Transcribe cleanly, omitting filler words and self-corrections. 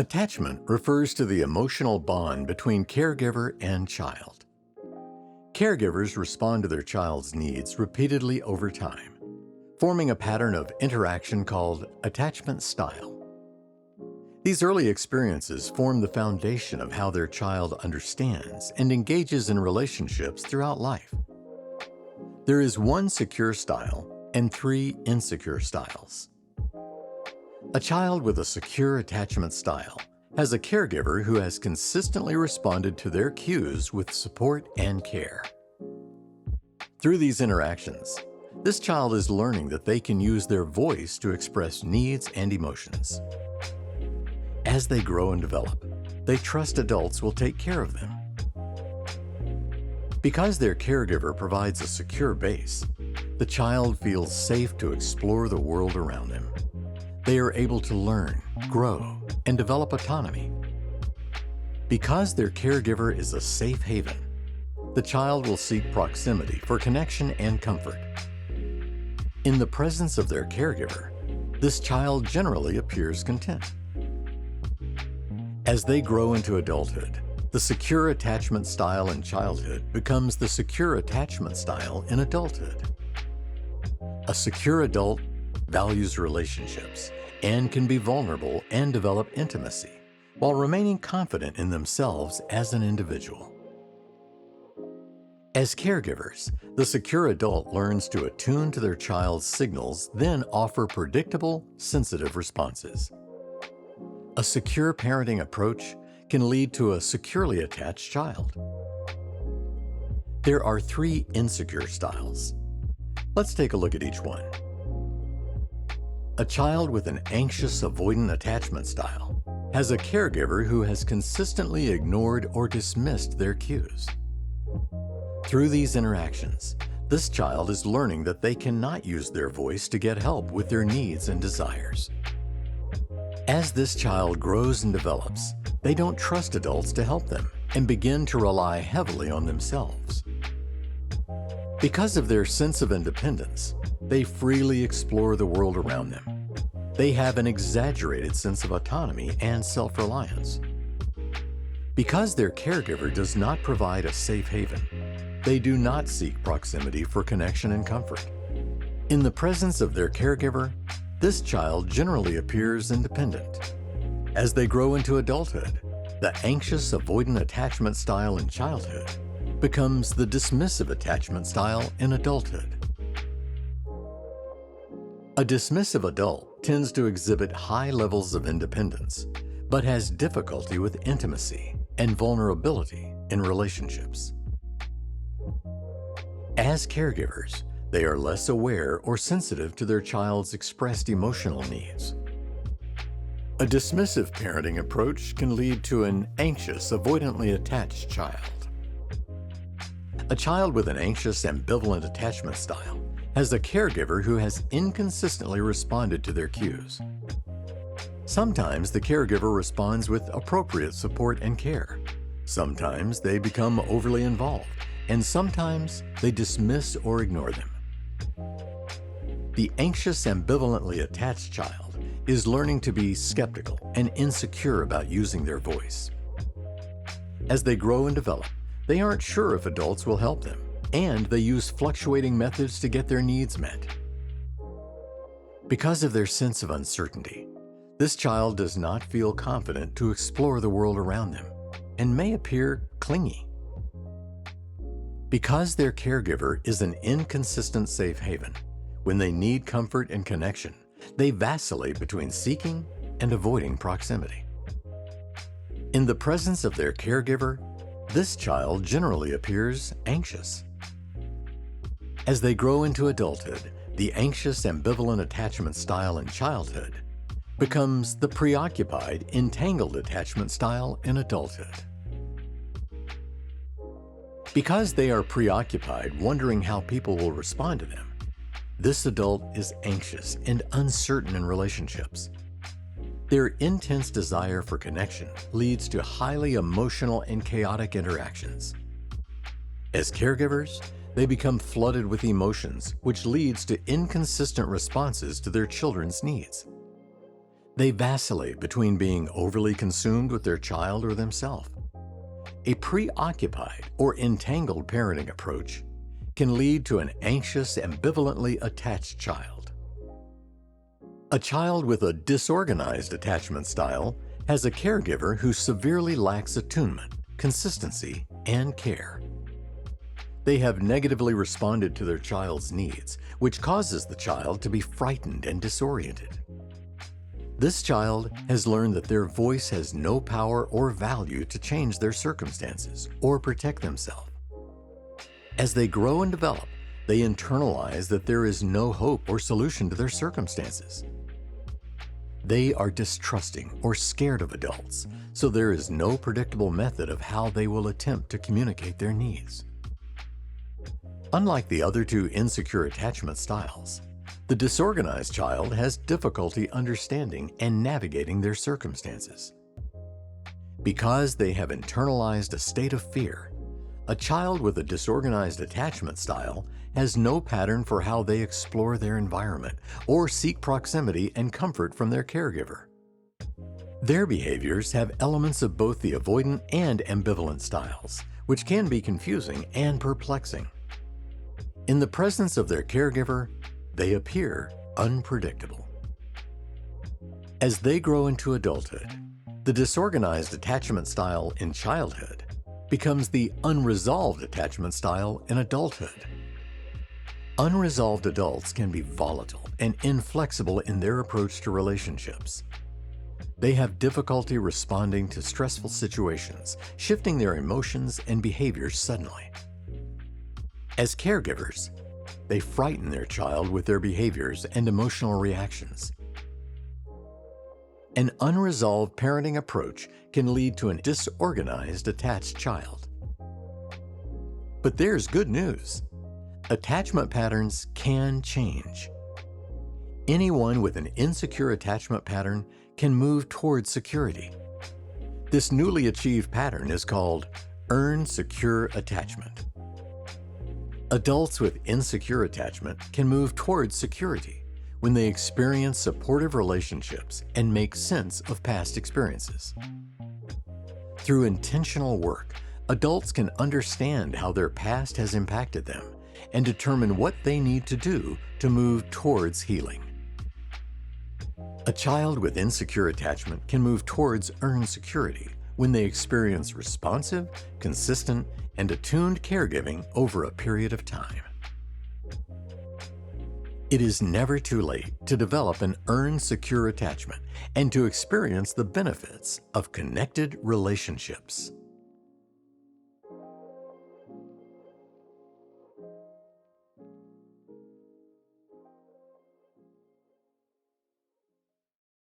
Attachment refers to the emotional bond between caregiver and child. Caregivers respond to their child's needs repeatedly over time, forming a pattern of interaction called attachment style. These early experiences form the foundation of how their child understands and engages in relationships throughout life. There is one secure style and three insecure styles. A child with a secure attachment style has a caregiver who has consistently responded to their cues with support and care. Through these interactions, this child is learning that they can use their voice to express needs and emotions. As they grow and develop, they trust adults will take care of them. Because their caregiver provides a secure base, the child feels safe to explore the world around them. They are able to learn, grow, and develop autonomy. Because their caregiver is a safe haven, the child will seek proximity for connection and comfort. In the presence of their caregiver, this child generally appears content. As they grow into adulthood, the secure attachment style in childhood becomes the secure attachment style in adulthood. A secure adult values relationships and can be vulnerable and develop intimacy while remaining confident in themselves as an individual. As caregivers, the secure adult learns to attune to their child's signals, then offer predictable, sensitive responses. A secure parenting approach can lead to a securely attached child. There are three insecure styles. Let's take a look at each one. A child with an anxious avoidant attachment style has a caregiver who has consistently ignored or dismissed their cues. Through these interactions, this child is learning that they cannot use their voice to get help with their needs and desires. As this child grows and develops, they don't trust adults to help them and begin to rely heavily on themselves. Because of their sense of independence, they freely explore the world around them. They have an exaggerated sense of autonomy and self-reliance. Because their caregiver does not provide a safe haven, they do not seek proximity for connection and comfort. In the presence of their caregiver, this child generally appears independent. As they grow into adulthood, the anxious avoidant attachment style in childhood becomes the dismissive attachment style in adulthood. A dismissive adult tends to exhibit high levels of independence, but has difficulty with intimacy and vulnerability in relationships. As caregivers, they are less aware or sensitive to their child's expressed emotional needs. A dismissive parenting approach can lead to an anxious, avoidantly attached child. A child with an anxious, ambivalent attachment style has a caregiver who has inconsistently responded to their cues. Sometimes the caregiver responds with appropriate support and care. Sometimes they become overly involved, and sometimes they dismiss or ignore them. The anxious, ambivalently attached child is learning to be skeptical and insecure about using their voice. As they grow and develop, they aren't sure if adults will help them, and they use fluctuating methods to get their needs met. Because of their sense of uncertainty, this child does not feel confident to explore the world around them and may appear clingy. Because their caregiver is an inconsistent safe haven, when they need comfort and connection, they vacillate between seeking and avoiding proximity. In the presence of their caregiver, this child generally appears anxious. As they grow into adulthood, the anxious, ambivalent attachment style in childhood becomes the preoccupied, entangled attachment style in adulthood. Because they are preoccupied, wondering how people will respond to them, this adult is anxious and uncertain in relationships. Their intense desire for connection leads to highly emotional and chaotic interactions. As caregivers, they become flooded with emotions, which leads to inconsistent responses to their children's needs. They vacillate between being overly consumed with their child or themselves. A preoccupied or entangled parenting approach can lead to an anxious, ambivalently attached child. A child with a disorganized attachment style has a caregiver who severely lacks attunement, consistency, and care. They have negatively responded to their child's needs, which causes the child to be frightened and disoriented. This child has learned that their voice has no power or value to change their circumstances or protect themselves. As they grow and develop, they internalize that there is no hope or solution to their circumstances. They are distrusting or scared of adults, so there is no predictable method of how they will attempt to communicate their needs. Unlike the other two insecure attachment styles, the disorganized child has difficulty understanding and navigating their circumstances. Because they have internalized a state of fear, a child with a disorganized attachment style has no pattern for how they explore their environment or seek proximity and comfort from their caregiver. Their behaviors have elements of both the avoidant and ambivalent styles, which can be confusing and perplexing. In the presence of their caregiver, they appear unpredictable. As they grow into adulthood, the disorganized attachment style in childhood becomes the unresolved attachment style in adulthood. Unresolved adults can be volatile and inflexible in their approach to relationships. They have difficulty responding to stressful situations, shifting their emotions and behaviors suddenly. As caregivers, they frighten their child with their behaviors and emotional reactions. An unresolved parenting approach can lead to a disorganized attached child. But there's good news. Attachment patterns can change. Anyone with an insecure attachment pattern can move towards security. This newly achieved pattern is called earned secure attachment. Adults with insecure attachment can move towards security when they experience supportive relationships and make sense of past experiences. Through intentional work, adults can understand how their past has impacted them and determine what they need to do to move towards healing. A child with insecure attachment can move towards earned security when they experience responsive, consistent, and attuned caregiving over a period of time. It is never too late to develop an earned secure attachment and to experience the benefits of connected relationships.